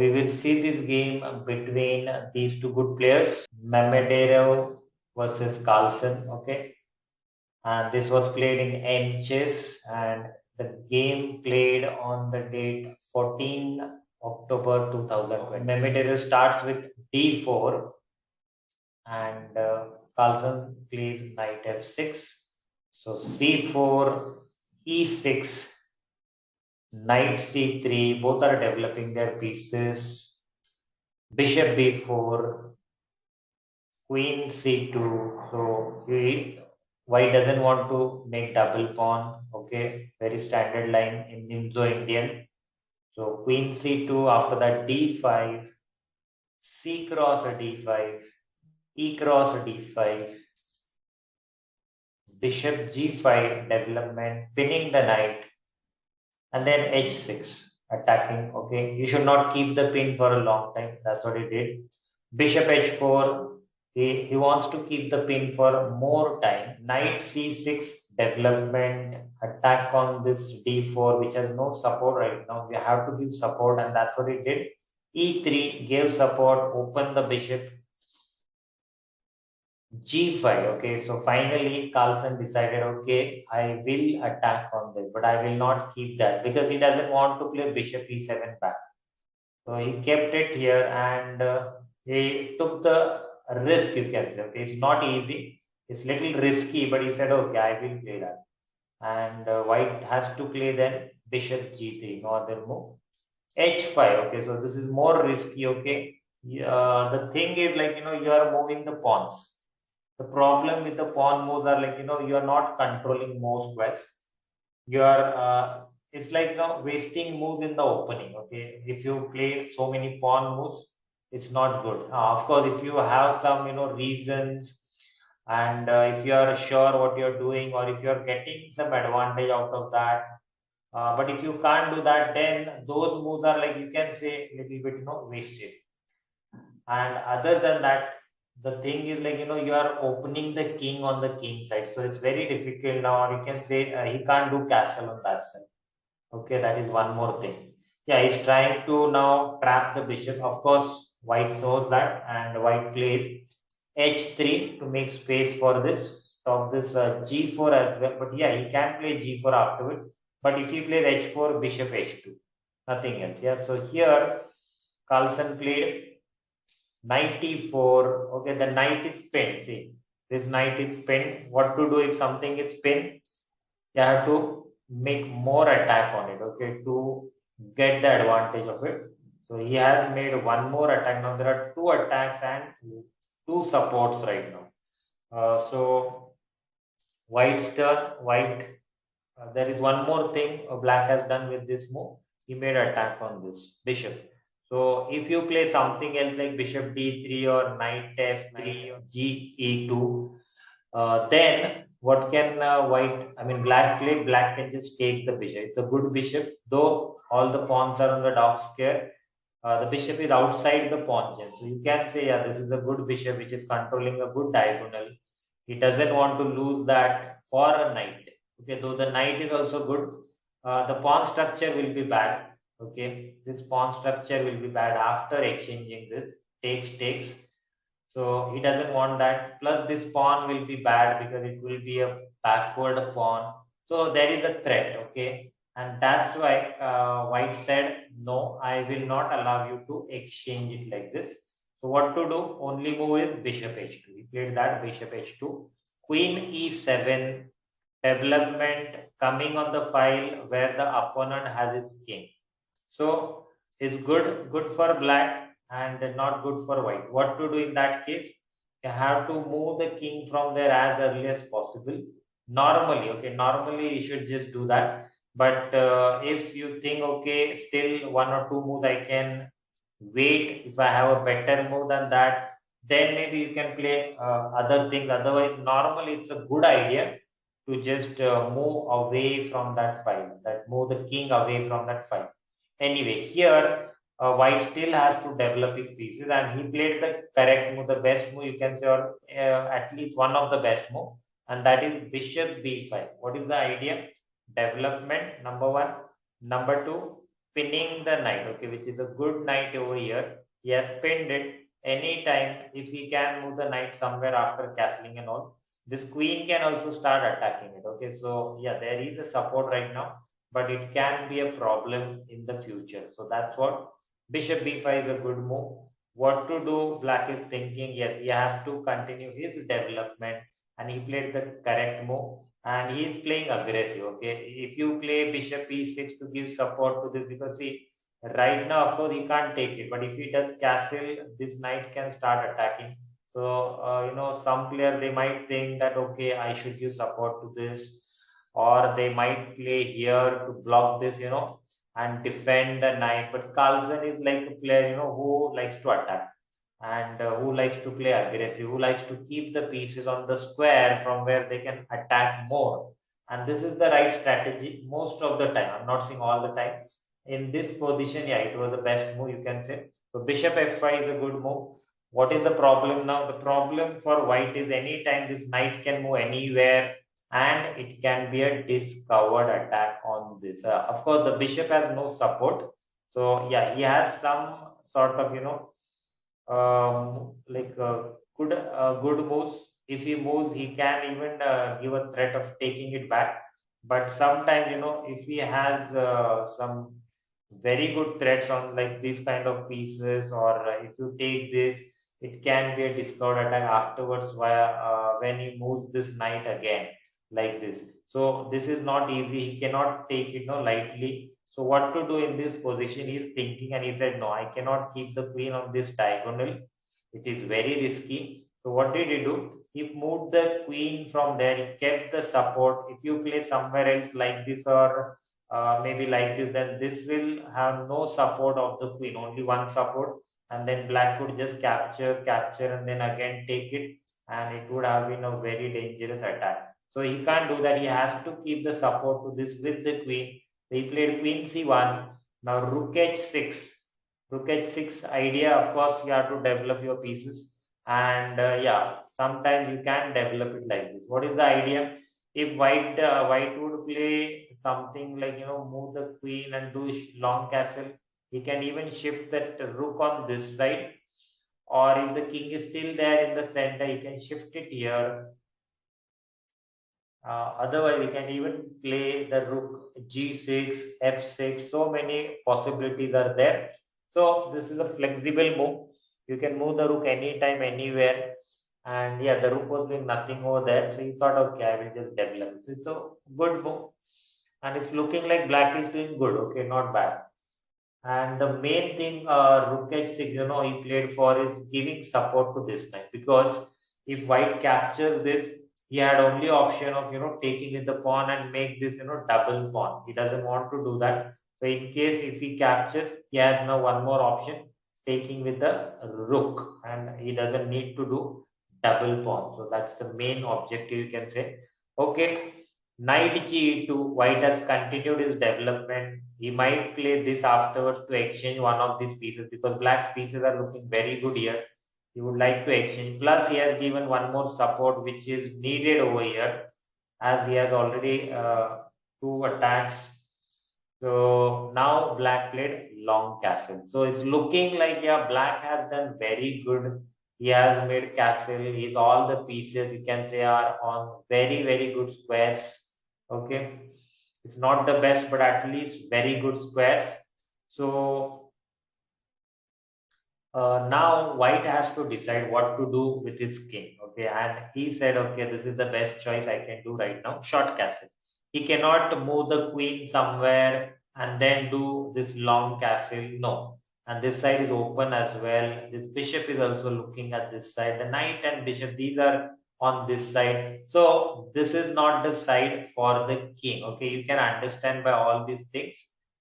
we will see this game between these two good players, Mamedyarov versus Carlsen. Okay, and this was played in Aimchess, and the game played on the date 14 October 2020. Mamedyarov starts with d4, and Carlsen plays knight f6. So c4, e6, knight c3. Both are developing their pieces. Bishop b4, queen c2. So white doesn't want to make double pawn. Okay, very standard line in Indo-Indian. So queen c2. After that d5, c cross d5, e cross d5, bishop g5 development, pinning the knight, and then h6 attacking. Okay, you should not keep the pin for a long time. That's what he did. Bishop h4. He wants to keep the pin for more time. Knight c6 development, attack on this d4, which has no support right now. We have to give support, and that's what he did. e3 gave support, open the bishop. g5. Okay, so finally Carlsen decided, okay, I will attack on this, but I will not keep that because he doesn't want to play bishop e7 back. So he kept it here, and he took the risk, you can say. Okay, it's not easy, it's little risky, but he said, okay, I will play that. And white has to play then bishop g3, no other move. h5. Okay, so this is more risky. Okay, the thing is, like, you are moving the pawns. The problem with the pawn moves are, like, you are not controlling most squares. You are it's like, wasting moves in the opening. Okay, if you play so many pawn moves, it's not good. Of course, if you have some reasons, and if you are sure what you're doing, or if you're getting some advantage out of that, but if you can't do that, then those moves are, like, you can say, little bit wasted. And other than that, the thing is, like, you are opening the king on the king side, so it's very difficult now. Or you can say, he can't do castle on that side. Okay, that is one more thing. Yeah, he's trying to now trap the bishop. Of course, white knows that, and white plays h3 to make space for this, stop this g4 as well. But yeah, he can play g4 afterward. But if he plays h4, bishop h2, nothing else. Yeah, so here Carlsen played knight e4. Okay, the knight is pinned. See, this knight is pinned. What to do if something is pinned? You have to make more attack on it. Okay, to get the advantage of it. So he has made one more attack. Now there are two attacks and two supports right now. So white's turn. White. There is one more thing black has done with this move. He made attack on this bishop. So if you play something else like bishop d3 or knight f3 or ge2, then what can black play? Black can just take the bishop. It's a good bishop, though all the pawns are on the dark square. The bishop is outside the pawn chain. So you can say, yeah, this is a good bishop which is controlling a good diagonal. He doesn't want to lose that for a knight. Okay, though the knight is also good, the pawn structure will be bad. Okay, this pawn structure will be bad after exchanging this takes. So he doesn't want that. Plus, this pawn will be bad because it will be a backward pawn. So there is a threat. Okay, and that's why white said, no, I will not allow you to exchange it like this. So what to do? Only move is bishop h2. He played that bishop h2, queen e7 development coming on the file where the opponent has his king. So is good for black and not good for white. What to do in that case? You have to move the king from there as early as possible. Normally you should just do that. But if you think, okay, still one or two moves I can wait, if I have a better move than that, then maybe you can play other things. Otherwise, normally it's a good idea to just move away from that file, that move the king away from that file. Anyway, here white still has to develop his pieces, and he played the correct move, the best move, you can say, or at least one of the best move, and that is bishop b5. What is the idea? Development, number one. Number two, pinning the knight, okay, which is a good knight over here. He has pinned it. Anytime if he can move the knight somewhere after castling and all, this queen can also start attacking it. Okay, so yeah, there is a support right now, but it can be a problem in the future. So that's what bishop b5 is a good move. What to do? Black is thinking, yes, he has to continue his development, and he played the correct move, and he is playing aggressive. Okay, if you play bishop e6 to give support to this, because see, right now, of course, he can't take it, but if he does castle, this knight can start attacking. So, some player they might think that okay, I should give support to this, or they might play here to block this, and defend the knight. But Carlsen is like a player, who likes to attack, and who likes to play aggressive, who likes to keep the pieces on the square from where they can attack more. And this is the right strategy most of the time. I'm not saying all the time. In this position, yeah, it was the best move, you can say. So bishop f5 is a good move. What is the problem now? The problem for white is anytime this knight can move anywhere, and it can be a discovered attack on this. Of course, the bishop has no support. So yeah, he has some sort of, like good moves. If he moves, he can even give a threat of taking it back. But sometimes, if he has some very good threats on like these kind of pieces, or if you take this, it can be a discard attack afterwards via when he moves this knight again like this. So this is not easy. He cannot take it lightly. So what to do in this position? He's thinking, and he said, "No, I cannot keep the queen on this diagonal. It is very risky." So what did he do? He moved the queen from there. He kept the support. If you play somewhere else like this, or maybe like this, then this will have no support of the queen, only one support, and then black could just capture, and then again take it, and it would have been a very dangerous attack. So he can't do that. He has to keep the support to this with the queen. So he played queen c1. Now rook h6. Rook h6 idea, of course, you have to develop your pieces, and yeah, sometimes you can develop it like this. What is the idea? If white would play something like move the queen and do long castle, he can even shift that rook on this side, or if the king is still there in the center, he can shift it here. Otherwise, we can even play the rook g6, f6. So many possibilities are there. So this is a flexible move. You can move the rook anytime, anywhere. And yeah, the rook was doing nothing over there. So he thought, okay, I will just develop it. It's a good move. And it's looking like black is doing good. Okay, not bad. And the main thing rook h6, he played for is giving support to this knight, because if white captures this, he had only option of taking with the pawn and make this double pawn. He doesn't want to do that. So in case if he captures, he has now one more option, taking with the rook, and he doesn't need to do double pawn. So that's the main objective, you can say. Okay, knight g2, white has continued his development. He might play this afterwards to exchange one of these pieces, because black's pieces are looking very good here. He would like to exchange. Plus, he has given one more support which is needed over here, as he has already two attacks. So now black played long castle. So it's looking like, yeah, black has done very good. He has made castle. He's all the pieces, you can say, are on very, very good squares. Okay. It's not the best, but at least very good squares. So now white has to decide what to do with his king. Okay, and he said, okay, this is the best choice I can do right now. Short castle. He cannot move the queen somewhere and then do this long castle. No. And this side is open as well. This bishop is also looking at this side. The knight and bishop, these are on this side. So this is not the side for the king. Okay, you can understand by all these things.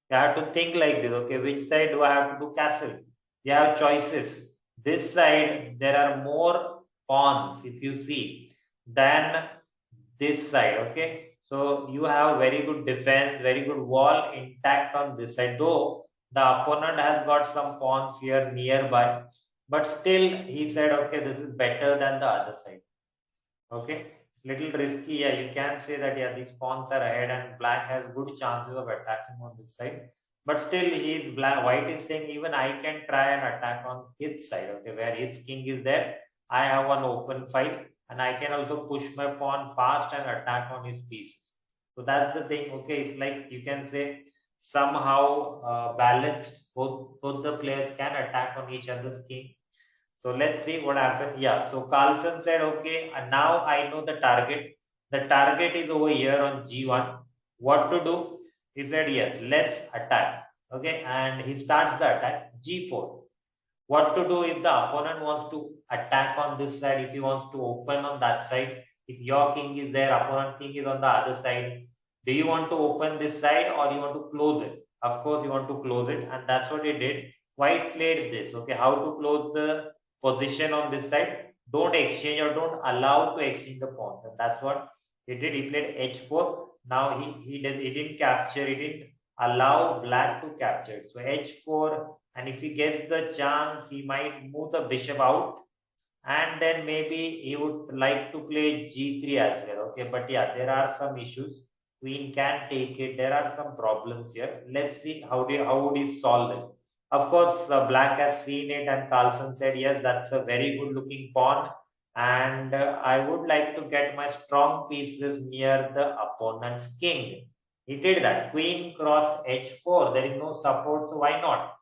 You have to think like this. Okay, which side do I have to do castle? You have choices. This side, there are more pawns, if you see, than this side. Okay, so you have very good defense, very good wall intact on this side, though the opponent has got some pawns here nearby, but still he said, okay, this is better than the other side. Okay, little risky. Yeah, you can say that, yeah, these pawns are ahead and black has good chances of attacking on this side. But still, he is black. White is saying even I can try and attack on his side. Okay, where his king is there, I have one open file, and I can also push my pawn fast and attack on his pieces. So that's the thing. Okay, it's like you can say somehow balanced. Both the players can attack on each other's king. So let's see what happened. Yeah. So Carlsen said, okay, and now I know the target. The target is over here on G1. What to do? He said, yes, let's attack. Okay, and he starts the attack. G4. What to do if the opponent wants to attack on this side, if he wants to open on that side, if your king is there, opponent king is on the other side. Do you want to open this side or you want to close it? Of course, you want to close it, and that's what he did. White played this. Okay, how to close the position on this side? Don't exchange or don't allow to exchange the pawns, and that's what he did. He played h4. Now he didn't capture. He didn't allow black to capture it. So h4, and if he gets the chance, he might move the bishop out, and then maybe he would like to play g3 as well. Okay, but yeah, there are some issues. Queen can take it. There are some problems here. Let's see how would he solve this. Of course, black has seen it, and Carlsen said, yes, that's a very good looking pawn, and I would like to get my strong pieces near the opponent's king. He did that. Queen cross h4. There is no support, so why not?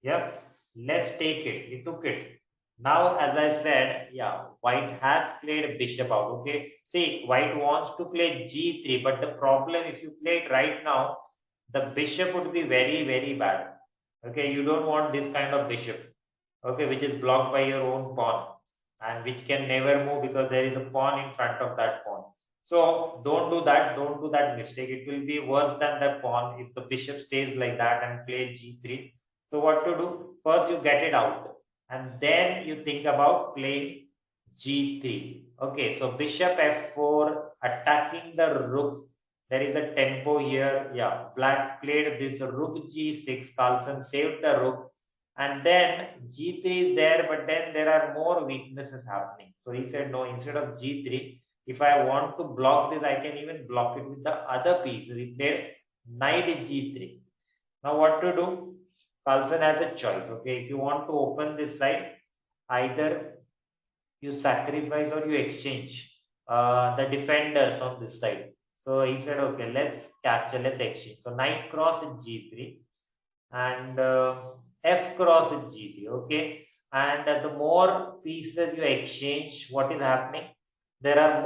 Yep, let's take it. He took it. Now, as I said, yeah, white has played bishop out. Okay, see, white wants to play g3, but the problem, if you play it right now, the bishop would be very, very bad. Okay, you don't want this kind of bishop, okay, which is blocked by your own pawn and which can never move because there is a pawn in front of that pawn. So don't do that. Don't do that mistake. It will be worse than the pawn if the bishop stays like that and plays g3. So what to do? First you get it out, and then you think about playing g3. Okay, so bishop f4, attacking the rook. There is a tempo here. Yeah, black played this rook g6. Carlsen saved the rook, and then g3 is there, but then there are more weaknesses happening. So he said, no, instead of g3, if I want to block this, I can even block it with the other pieces. He played knight g3. Now what to do? Carlsen has a choice. Okay, if you want to open this side, either you sacrifice or you exchange the defenders on this side. So he said, okay, let's capture, let's exchange. So knight cross is g3, and f cross is g3. Okay, and the more pieces you exchange, what is happening? There are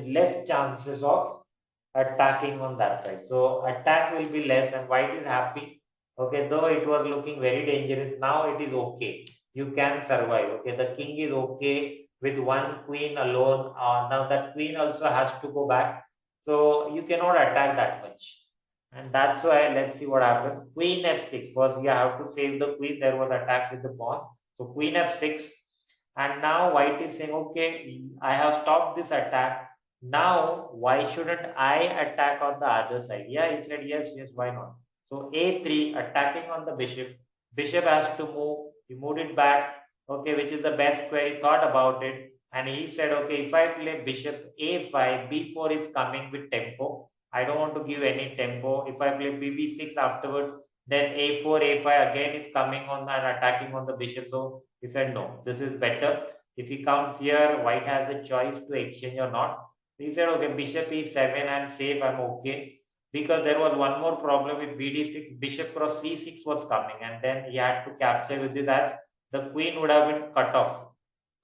less chances of attacking on that side. So attack will be less, and white is happy. Okay, though it was looking very dangerous, now it is okay. You can survive. Okay, the king is okay with one queen alone. Now that queen also has to go back, so you cannot attack that much. And that's why, let's see what happened. Queen f6. First, you have to save the queen. There was attack with the pawn. So queen f6. And now white is saying, okay, I have stopped this attack. Now, why shouldn't I attack on the other side? Yeah, he said, yes, why not? So a3, attacking on the bishop. Bishop has to move. He moved it back. Okay, which is the best square. He thought about it. And he said, okay, if I play bishop a5, b4 is coming with tempo. I don't want to give any tempo. If I play bb6 afterwards, then a4, a5 again is coming on and attacking on the bishop. So he said, no, this is better. If he comes here, white has a choice to exchange or not. He said, okay, bishop e7, I'm safe, I'm okay. Because there was one more problem with bd6, bishop cross c6 was coming, and then he had to capture with this, as the queen would have been cut off.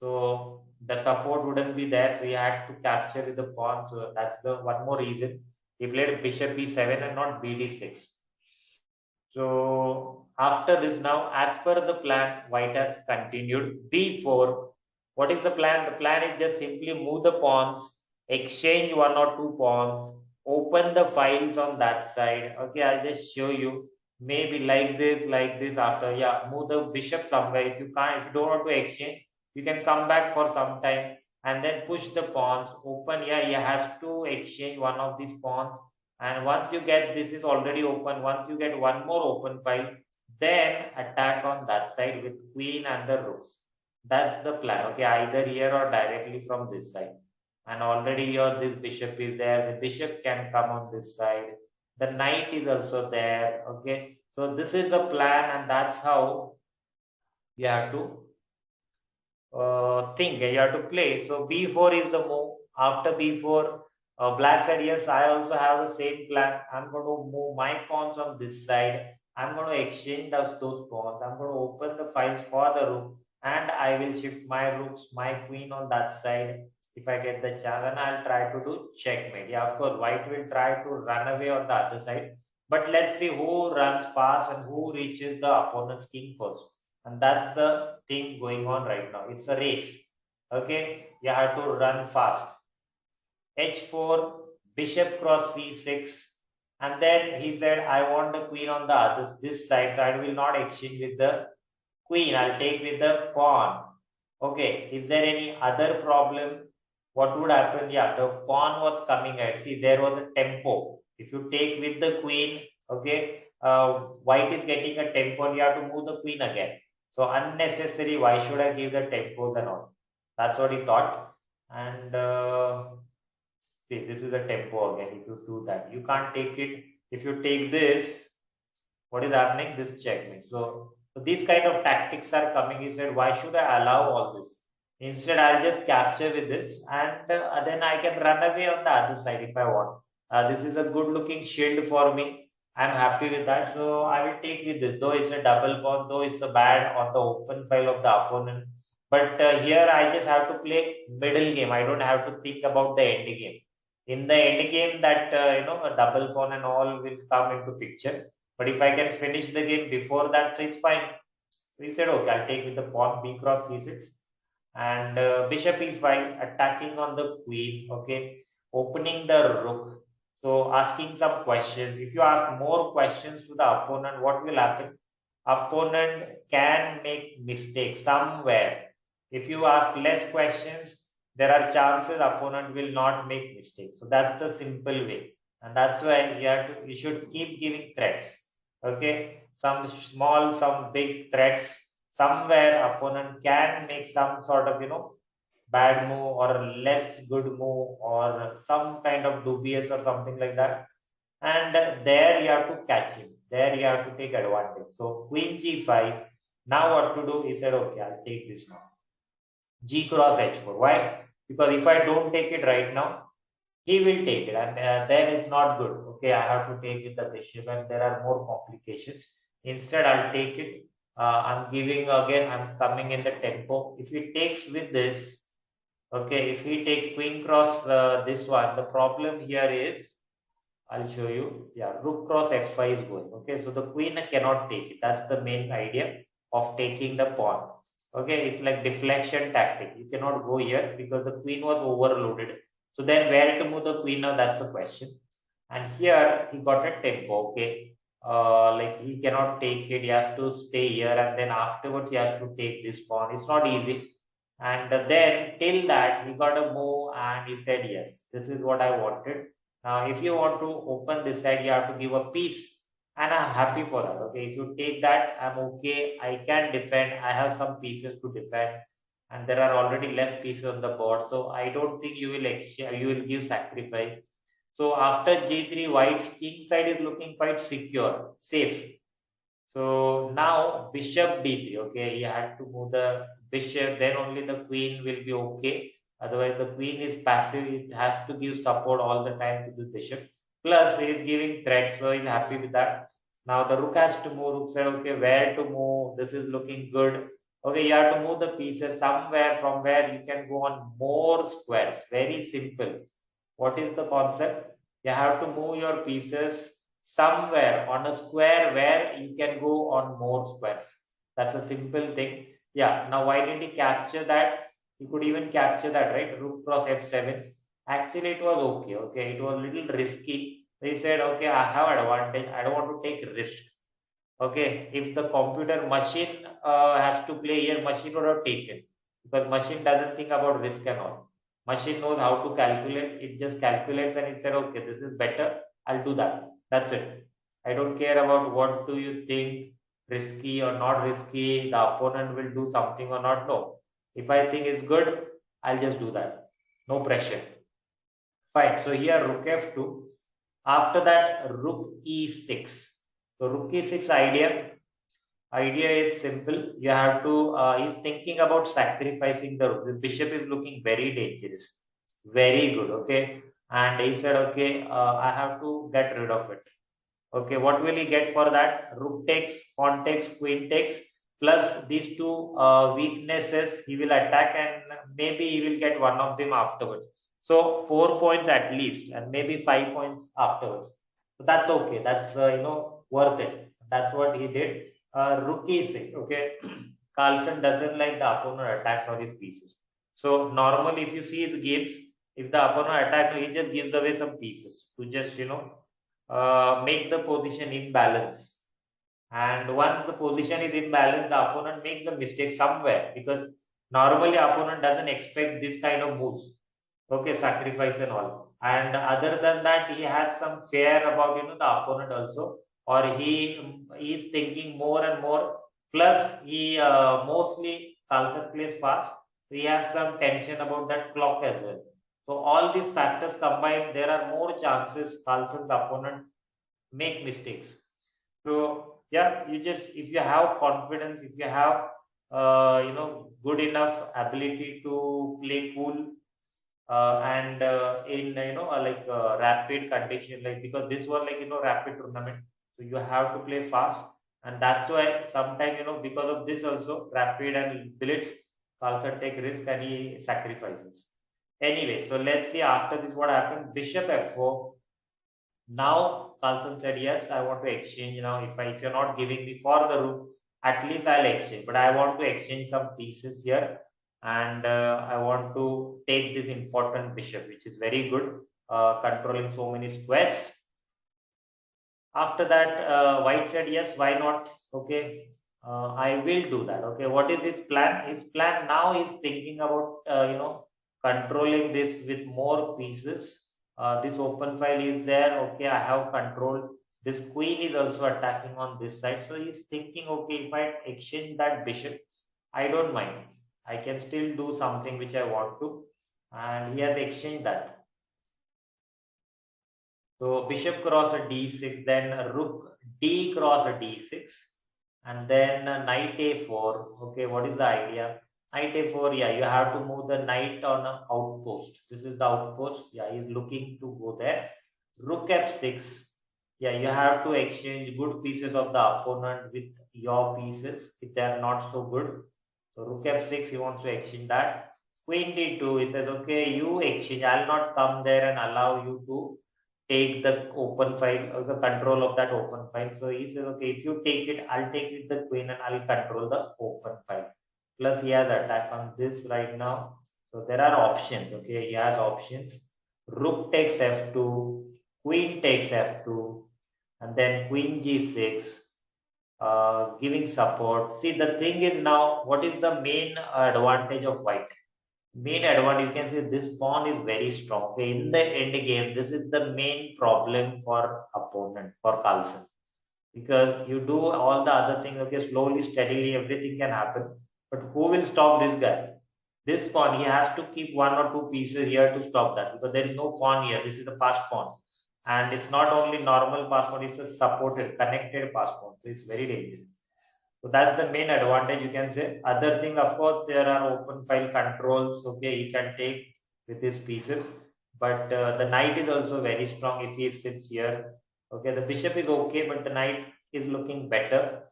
So the support wouldn't be there, so he had to capture with the pawn. So that's the one more reason he played bishop e7 and not bd6. So after this, now as per the plan, white has continued b4. What is the plan? The plan is just simply move the pawns, exchange one or two pawns, open the files on that side. Okay, I'll just show you. Maybe like this after. Yeah, move the bishop somewhere. If you don't want to exchange, you can come back for some time and then push the pawns, open. Yeah, he has to exchange one of these pawns. And once you get, this is already open, once you get one more open file, then attack on that side with queen and the rooks. That's the plan. Okay, either here or directly from this side. And already here this bishop is there. The bishop can come on this side. The knight is also there. Okay, So this is the plan, and that's how you have to think. You have to play. So b4 is the move. After b4, black said, yes, I also have the same plan. I'm going to move my pawns on this side. I'm going to exchange those pawns. I'm going to open the files for the rook, and I will shift my rooks, my queen on that side if I get the chance, and I'll try to do checkmate. Yeah, of course, white will try to run away on the other side, but let's see who runs fast and who reaches the opponent's king first. And that's the thing going on right now. It's a race. Okay, you have to run fast. h4, bishop cross c6, and then he said, I want the queen on the other this side, so I will not exchange with the queen. I'll take with the pawn. Okay, is there any other problem? What would happen? Yeah, the pawn was coming at. See, there was a tempo. If you take with the queen, okay, white is getting a tempo, and you have to move the queen again. So unnecessary. Why should I give the tempo and all? That's what he thought. And see, this is a tempo again. If you do that, you can't take it. If you take this, what is happening? This checkmate. So these kind of tactics are coming. He said, why should I allow all this? Instead, I'll just capture with this, and then I can run away on the other side if I want. This is a good looking shield for me. I'm happy with that. So I will take with this. Though it's a double pawn, though it's a bad on the open file of the opponent. But here I just have to play middle game. I don't have to think about the end game. In the end game, that a double pawn and all will come into picture. But if I can finish the game before that, so it's fine. So he said, okay, I'll take with the pawn b cross c6, and bishop e5, attacking on the queen. Okay, opening the rook. So asking some questions. If you ask more questions to the opponent, what will happen? Opponent can make mistakes somewhere. If you ask less questions, there are chances opponent will not make mistakes. So that's the simple way, and that's why you should keep giving threats. Okay, some small, some big threats. Somewhere opponent can make some sort of bad move or less good move or some kind of dubious or something like that, and there you have to catch him. There you have to take advantage. So queen g5. Now what to do? He said, okay, I'll take this now. G cross h4. Why? Because if I don't take it right now, he will take it, and then it's not good. Okay, I have to take it the bishop, and there are more complications. Instead, I'll take it. I'm giving again. I'm coming in the tempo. If he takes with this, okay, if he takes queen cross this one, the problem here is, I'll show you. Yeah, rook cross f5 is going. Okay, so the queen cannot take it. That's the main idea of taking the pawn. Okay, it's like deflection tactic. You cannot go here because the queen was overloaded. So then where to move the queen now? That's the question. And here he got a tempo. Okay, like he cannot take it. He has to stay here, and then afterwards he has to take this pawn. It's not easy. And then till that he got a move, and he said, yes, this is what I wanted. Now, if you want to open this side, you have to give a piece, and I'm happy for that. Okay, if you take that, I'm okay. I can defend. I have some pieces to defend, and there are already less pieces on the board, so I don't think you will exchange. You will give sacrifice. So after g3, white's king side is looking quite secure, safe. So now bishop d3. Okay, you had to move the bishop, then only the queen will be okay. Otherwise, the queen is passive. It has to give support all the time to the bishop. Plus, he is giving threats, so he's happy with that. Now the rook has to move. Rook said, okay, where to move? This is looking good. Okay, you have to move the pieces somewhere from where you can go on more squares. Very simple. What is the concept? You have to move your pieces somewhere on a square where you can go on more squares. That's a simple thing. Yeah, now why did he capture that? He could even capture that, right? Rook cross f7. Actually, it was okay. Okay, it was a little risky. He said, okay, I have advantage. I don't want to take risk. Okay, if the computer machine has to play here, machine would have taken, because machine doesn't think about risk and all. Machine knows how to calculate. It just calculates, and it said, okay, this is better. I'll do that. That's it. I don't care about what do you think, risky or not risky. The opponent will do something or not. No. If I think it's good, I'll just do that. No pressure. Fine. So here rook f2. After that, rook e6. So rook e6 idea is simple. You have to, he's thinking about sacrificing the rook. The bishop is looking very dangerous, very good. Okay. And he said, okay, I have to get rid of it. Okay, what will he get for that? Rook takes, pawn takes, queen takes, plus these two weaknesses he will attack, and maybe he will get one of them afterwards. So 4 points at least, and maybe 5 points afterwards. So that's okay. That's worth it. That's what he did. Rook e6. Okay, Carlsen doesn't like the opponent attacks on his pieces. So normally, if you see his games, if the opponent attacks, he just gives away some pieces to just make the position imbalance. And once the position is imbalanced, the opponent makes the mistake somewhere, because normally opponent doesn't expect this kind of moves. Okay, sacrifice and all. And other than that, he has some fear about the opponent also, or he is thinking more and more. Plus, he mostly Carlsen plays fast, so he has some tension about that clock as well. So all these factors combined, there are more chances Carlsen's opponent make mistakes. So yeah, you just, if you have confidence, if you have good enough ability to play cool, and in rapid condition, like, because this was like rapid tournament, so you have to play fast, and that's why sometimes because of this also rapid and blitz, Carlsen take risk and he sacrifices. Anyway, so let's see after this what happened. Bishop f4. Now Carlsen said, yes, I want to exchange now. If you're not giving me for the rook, at least I'll exchange. But I want to exchange some pieces here, and I want to take this important bishop, which is very good, controlling so many squares. After that, White said, yes, why not? Okay, I will do that. Okay, what is his plan? His plan now is thinking about controlling this with more pieces. This open file is there. Okay, I have control. This queen is also attacking on this side. So he's thinking, okay, if I exchange that bishop, I don't mind. I can still do something which I want to. And he has exchanged that. So bishop cross a d6, then a rook d cross a d6, and then knight a4. Okay, what is the idea? Knight a4, yeah, you have to move the knight on an outpost. This is the outpost. Yeah, he's looking to go there. Rook f6. Yeah, you have to exchange good pieces of the opponent with your pieces if they are not so good. So rook f6, he wants to exchange that. Queen d2, he says, okay, you exchange. I'll not come there and allow you to take the open file or the control of that open file. So he says, okay, if you take it, I'll take it the queen and I'll control the open file. Plus he has attack on this right now. So there are options. Okay, he has options. Rook takes f2, queen takes f2, and then queen g6, giving support. See, the thing is now, what is the main advantage of white? Main advantage, you can say this pawn is very strong. Okay, in the end game, this is the main problem for opponent, for Carlsen, because you do all the other things. Okay, slowly, steadily, everything can happen. But who will stop this guy? This pawn, he has to keep one or two pieces here to stop that, because there is no pawn here. This is the pass pawn, and it's not only normal pass pawn; it's a supported, connected pass pawn. So it's very dangerous. So that's the main advantage, you can say. Other thing, of course, there are open file controls. Okay, he can take with his pieces, but the knight is also very strong if he sits here. Okay, the bishop is okay, but the knight is looking better.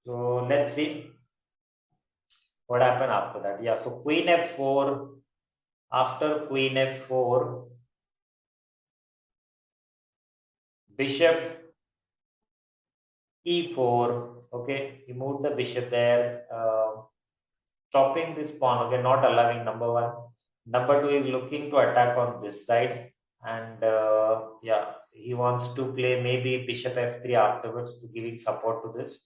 So let's see what happened after that. Yeah, so queen f4. After queen f4, bishop e4. Okay, he moved the bishop there. Stopping this pawn, okay, not allowing, number one. Number two is looking to attack on this side, and yeah, he wants to play maybe bishop f3 afterwards to giving support to this.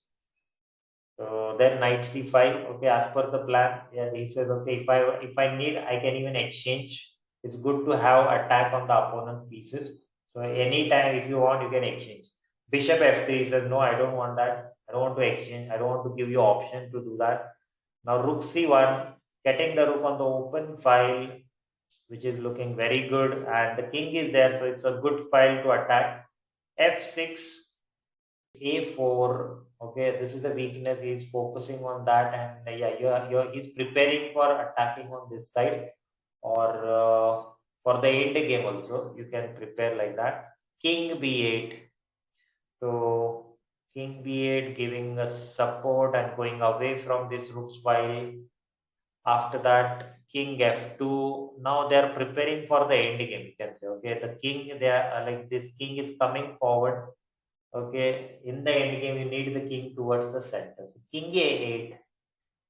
So then knight c5, okay, as per the plan, yeah, he says, okay, if I need, I can even exchange. It's good to have attack on the opponent pieces. So anytime if you want, you can exchange. Bishop f3, he says, no, I don't want that. I don't want to exchange. I don't want to give you option to do that. Now rook c1, getting the rook on the open file, which is looking very good, and the king is there, so it's a good file to attack. f6, a4. Okay, this is the weakness. He's focusing on that, and yeah, he's preparing for attacking on this side, or for the end game also. You can prepare like that. King b8. So king b8 giving us support and going away from this rook's file. After that, king f2. Now they are preparing for the end game. You can say, okay, the king, they are like this king is coming forward. Okay, in the end game, you need the king towards the center. So king a8,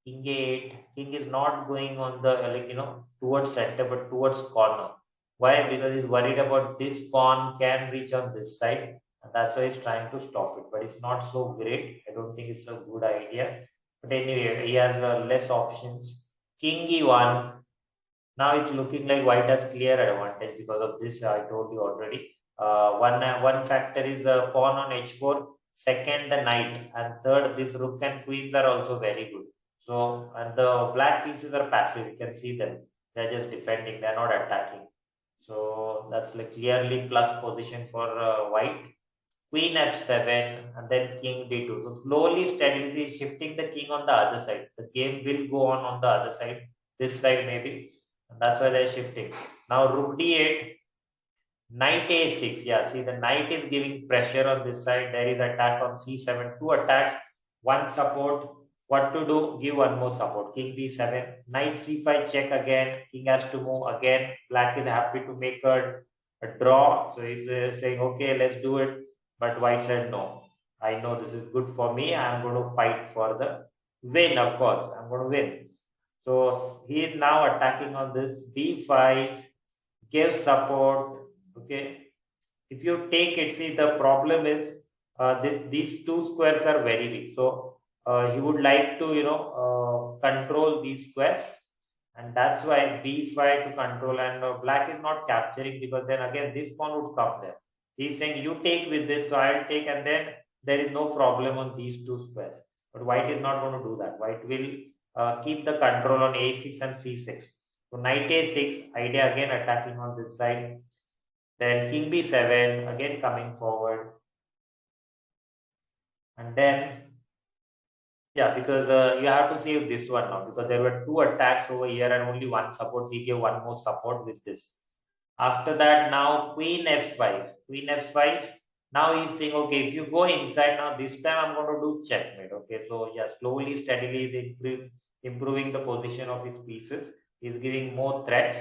king a8. King is not going on the towards center, but towards corner. Why? Because he's worried about this pawn can reach on this side, and that's why he's trying to stop it. But it's not so great. I don't think it's a good idea. But anyway, he has less options. King e1. Now it's looking like white has clear advantage because of this. I told you already. One factor is the pawn on h4. Second, the knight, and third, this rook and queens are also very good. So, and the black pieces are passive. You can see them. They're just defending. They're not attacking. So that's like clearly plus position for white. Queen f7 and then king d2. So slowly, steadily shifting the king on the other side. The game will go on the other side. This side maybe. And that's why they're shifting. Now rook d8, knight a6. Yeah, see the knight is giving pressure on this side. There is attack on c7. Two attacks, one support. What to do? Give one more support. King b7, knight c5 check again. King has to move again. Black is happy to make a draw. So he's saying, okay, let's do it. But white said, no. I know this is good for me. I'm going to fight for the win, of course. I'm going to win. So he is now attacking on this b5, gives support. Okay, if you take it, see the problem is these two squares are very weak. So he would like to control these squares, and that's why b5 to control. And black is not capturing because then again this pawn would come there. He's saying you take with this, so I'll take, and then there is no problem on these two squares. But white is not going to do that. White will keep the control on a6 and c6. So knight a6, idea again attacking on this side. Then king b7, again coming forward. And then, yeah, because you have to save this one now because there were two attacks over here and only one support. He gave one more support with this. After that, now queen f5. Queen f5. Now he's saying, okay, if you go inside, now this time I'm going to do checkmate. Okay, so yeah, slowly, steadily he's improving the position of his pieces. He's giving more threats.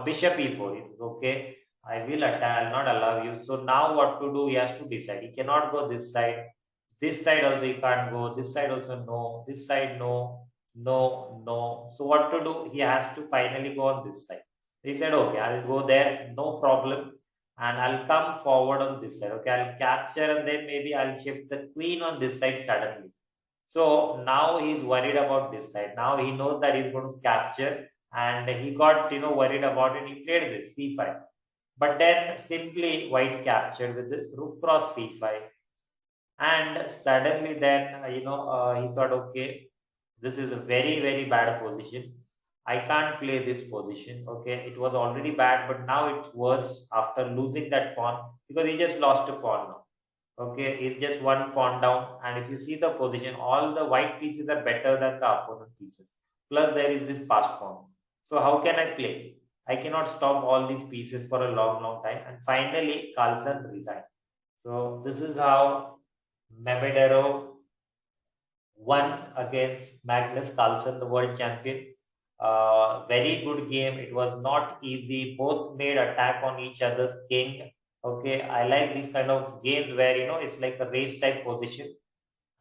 Bishop e4 is okay. I will attack, I'll not allow you. So now what to do? He has to decide. He cannot go this side. This side also he can't go. This side also no. This side no. No, no. So what to do? He has to finally go on this side. He said, okay, I'll go there, no problem. And I'll come forward on this side. Okay, I'll capture and then maybe I'll shift the queen on this side suddenly. So now he's worried about this side. Now he knows that he's going to capture and he got, worried about it. He played this c5. But then simply white captured with this rook cross c5. And suddenly then, he thought, okay, this is a very, very bad position. I can't play this position. Okay, it was already bad, but now it's worse after losing that pawn because he just lost a pawn now. Okay, it's just one pawn down. And if you see the position, all the white pieces are better than the opponent pieces. Plus, there is this passed pawn. So, how can I play? I cannot stop all these pieces for a long, long time. And finally, Carlsen resigned. So, this is how Mamedyarov won against Magnus Carlsen, the world champion. Very good game. It was not easy. Both made attack on each other's king. Okay, I like these kind of games where it's like a race type position.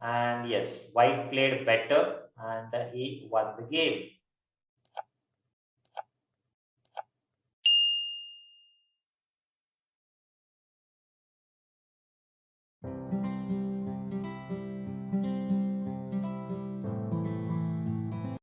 And yes, White played better and he won the game.